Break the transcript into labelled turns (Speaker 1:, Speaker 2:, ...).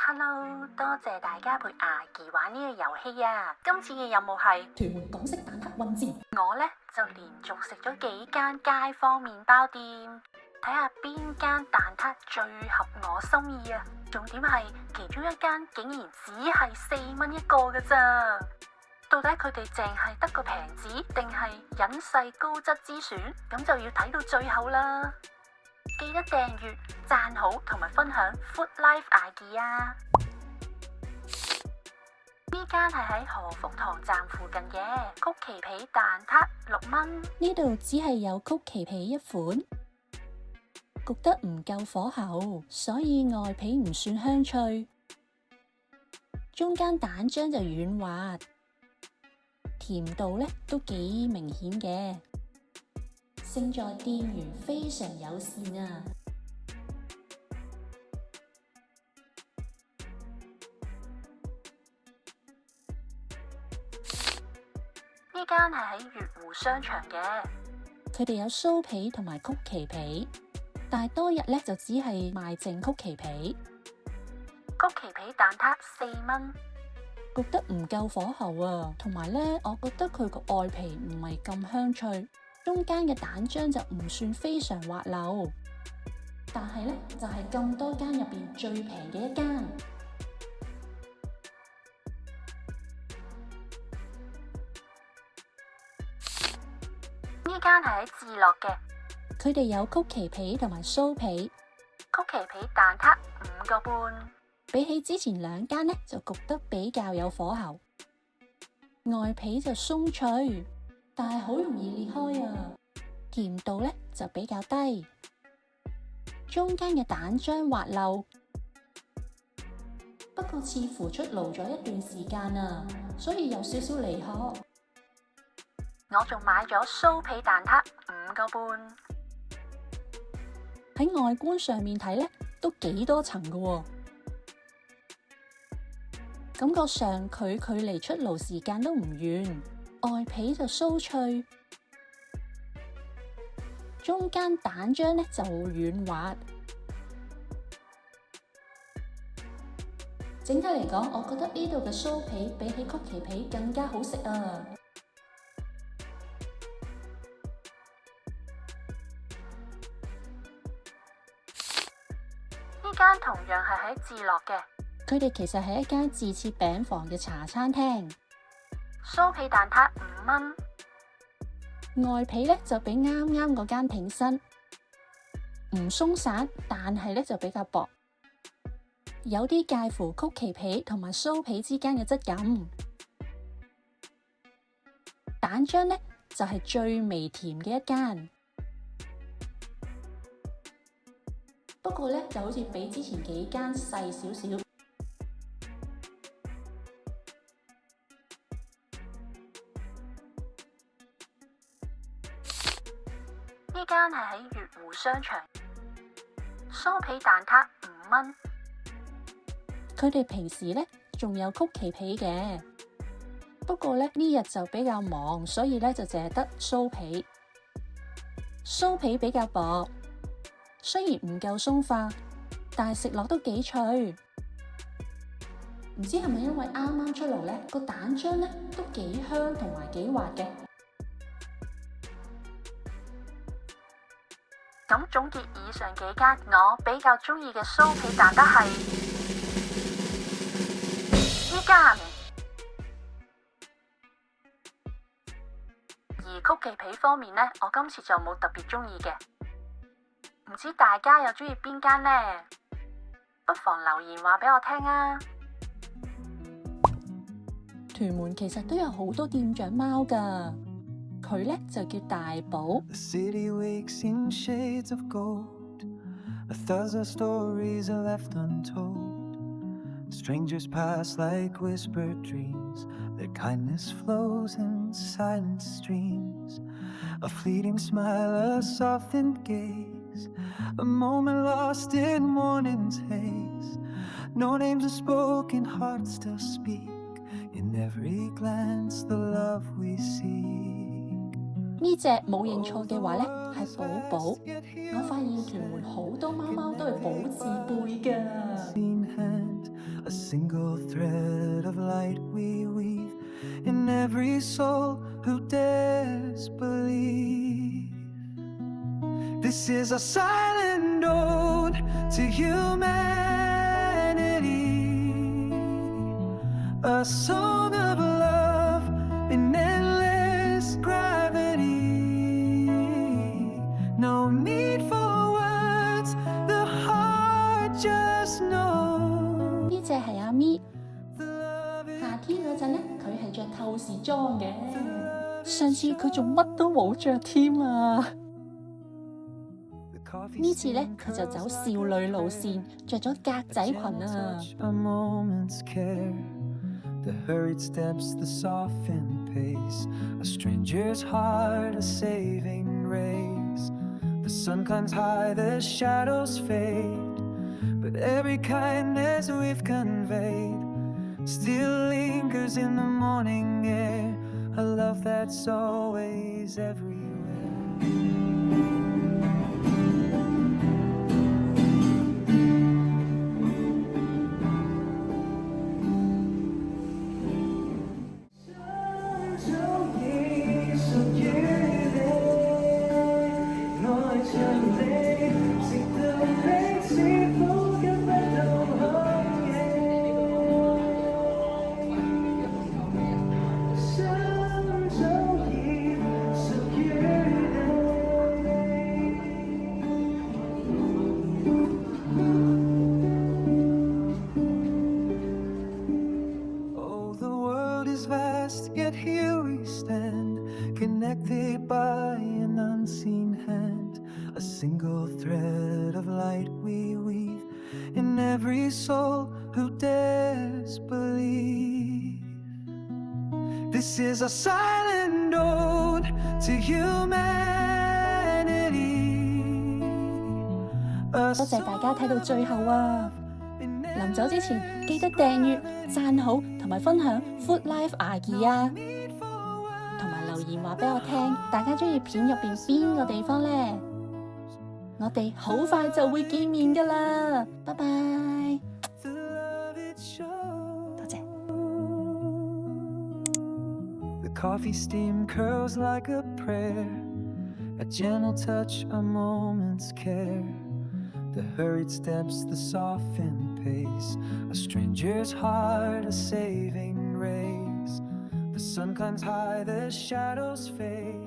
Speaker 1: Hello，多謝大家陪牙兒玩呢個遊戲啊！今次嘅任務係
Speaker 2: 屯門港式蛋撻混戰。
Speaker 1: 我呢就連續食咗幾間街坊麵包店，睇下邊間蛋撻最合我心意啊！重點係其中一間竟然只係4蚊一個㗎咋，到底佢哋淨係得個平字，定係隱世高質之選？咁就要睇到最後啦！記得訂閱、讚好同埋分享 Food Life Idea 啊！呢間係喺何福堂站附近嘅曲奇皮蛋撻，6蚊。
Speaker 2: 呢度只係有曲奇皮一款，焗得唔夠火候，所以外皮唔算香脆，中間蛋漿就軟滑，甜度呢都幾明顯嘅。勝在店員非常友善啊！
Speaker 1: 呢間係喺悅湖商場嘅，
Speaker 2: 佢哋有酥皮同埋曲奇皮，但係當日呢就只係賣淨曲奇皮。
Speaker 1: 曲奇皮蛋撻4蚊，
Speaker 2: 焗得唔夠火候啊，同埋呢，我覺得佢個外皮唔係咁香脆。中間嘅蛋漿就唔算非常滑溜，但係呢，就係咁多間入邊最平嘅一間。
Speaker 1: 呢間係喺智樂嘅，
Speaker 2: 佢哋有曲奇皮同埋酥皮，
Speaker 1: 曲奇皮蛋撻5個半，
Speaker 2: 比起之前2間呢，就焗得比較有火候，外皮就鬆脆。但係好容易裂開啊，甜度呢就比較低，中間嘅蛋漿滑溜，不過似乎出爐咗一段時間啊，所以有少少離譜。
Speaker 1: 我仲買咗酥皮蛋撻5個半，
Speaker 2: 喺外觀上面睇呢，都幾多層㗎喎，感覺上佢距離出爐時間都唔遠。外皮就酥脆，中間蛋漿呢就軟滑。整體嚟講，我覺得呢度嘅酥皮比起曲奇皮更加好食啊！
Speaker 1: 呢間同樣係喺智樂嘅，
Speaker 2: 佢哋其實係一間自設餅房嘅茶餐廳。
Speaker 1: 酥皮蛋撻5蚊，
Speaker 2: 外皮呢就比啱啱嗰間挺身，唔鬆散，但係呢就比較薄，有啲介乎曲奇皮同埋酥皮之間嘅質感。蛋漿呢就係最微甜嘅一間，不過呢就好似比之前幾間細少少。
Speaker 1: 呢間係喺悅湖商場，酥皮蛋撻5蚊。
Speaker 2: 佢哋平時呢仲有曲奇皮嘅，不過呢日就比較忙，所以呢就淨係得酥皮。酥皮比較薄，雖然唔夠鬆化，但係食落都幾脆。唔知係咪因為啱啱出爐呢個蛋漿呢都幾香同埋幾滑嘅。
Speaker 1: 咁總結以上幾間，我比較中意嘅酥皮蛋撻係呢間，而曲奇皮方面呢，我今次就冇特別中意嘅，唔知大家又中意邊間呢？不妨留言話俾我聽啊！
Speaker 2: 屯門其實都有好多店長貓㗎。佢呢就叫大寶。
Speaker 3: The city wakes in shades of gold. 1,000 stories are left untold. Strangers pass like whispered dreams. Their kindness flows in silent streams. A fleeting smile, a softened gaze. A moment lost in morning's haze. No names are spoken, hearts still speak. In every glance, the love we see.
Speaker 2: 呢隻冇認錯嘅話呢，係寶寶。我發現屯門好多貓貓都係寶字輩㗎。
Speaker 3: a single thread of light we weave in every soul who dares believe. This is a silent ode to humanity, a song of love in endless gravity. No need for words, the heart just knows.
Speaker 2: 呢隻係阿咪，
Speaker 3: The love is
Speaker 2: 夏天嗰陣咧，佢係着透視裝嘅。上次佢仲乜都冇着添啊！
Speaker 3: the coffee
Speaker 2: 呢次咧，佢就走少女路線，着咗格仔裙啊！
Speaker 3: A moment's care, the hurried steps, the softened pace, a stranger's heart, a saving race. The sun climbs high, the shadows fade, but every kindness we've conveyed still lingers in the morning air, a love that's always everywhere. Oh, the world is vast, yet here we stand, connected by an unseen hand. A single thread of light we weave in every soul who dares believe. This is a silent ode to humanity.
Speaker 2: 多謝大家睇到最後啊！臨走之前記得訂閱、讚好同埋分享 Food Life 牙兒啊！同埋留言話俾我聽，大家中意片入邊邊個地方呢？我哋好快就會見面㗎啦，拜拜！
Speaker 3: The love it shows.
Speaker 2: 多謝。
Speaker 3: The coffee steam curls like a prayer, a gentle touch, a moment's care. The hurried steps, the softened pace, a stranger's heart, a saving race. The sun climbs high, the shadows fade.